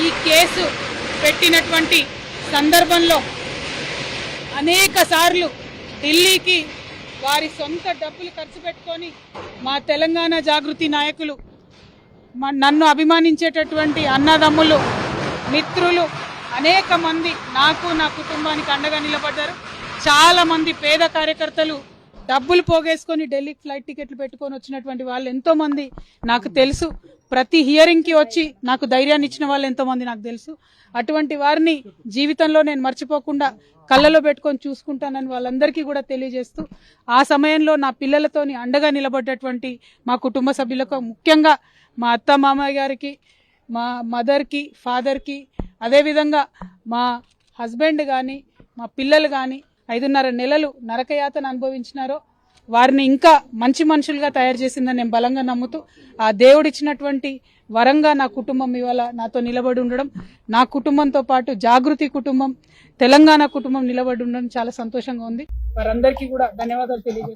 ఈ కేసు పెట్టినటువంటి సందర్భంలో అనేక సార్లు ఢిల్లీకి వారి సొంత డబ్బులు ఖర్చు పెట్టుకొని మా తెలంగాణ జాగృతి నాయకులు, నన్ను అభిమానించేటటువంటి అన్నదమ్ములు, మిత్రులు అనేక మంది నాకు, నా కుటుంబానికి అండగా నిలబడ్డారు. చాలా మంది పేద కార్యకర్తలు డబ్బులు పోగేసుకొని ఢిల్లీకి ఫ్లైట్ టికెట్లు పెట్టుకొని వచ్చినటువంటి వాళ్ళు ఎంతో మంది నాకు తెలుసు. ప్రతి హియరింగ్కి వచ్చి నాకు ధైర్యాన్ని ఇచ్చిన వాళ్ళు ఎంతో మంది నాకు తెలుసు. అటువంటి వారిని జీవితంలో నేను మర్చిపోకుండా కళ్ళలో పెట్టుకొని చూసుకుంటానని వాళ్ళందరికీ కూడా తెలియజేస్తూ, ఆ సమయంలో నా పిల్లలతోని అండగా నిలబడ్డటువంటి మా కుటుంబ సభ్యులకు, ముఖ్యంగా మా అత్త మామయ్య గారికి, మా మదర్కి, ఫాదర్కి, అదేవిధంగా మా హస్బెండ్ కానీ మా పిల్లలు కానీ 5.5 నెలలు నరకయాతన అనుభవించినారో వారిని ఇంకా మంచి మనుషులుగా తయారు చేసిందని నేను బలంగా నమ్ముతూ, ఆ దేవుడిచ్చినటువంటి వరంగా నా కుటుంబం ఇవాళ నాతో నిలబడి ఉండడం, నా కుటుంబంతో పాటు జాగృతి కుటుంబం, తెలంగాణ కుటుంబం నిలబడి ఉండడం చాలా సంతోషంగా ఉంది. వారందరికీ కూడా ధన్యవాదాలు తెలియజేస్తాను.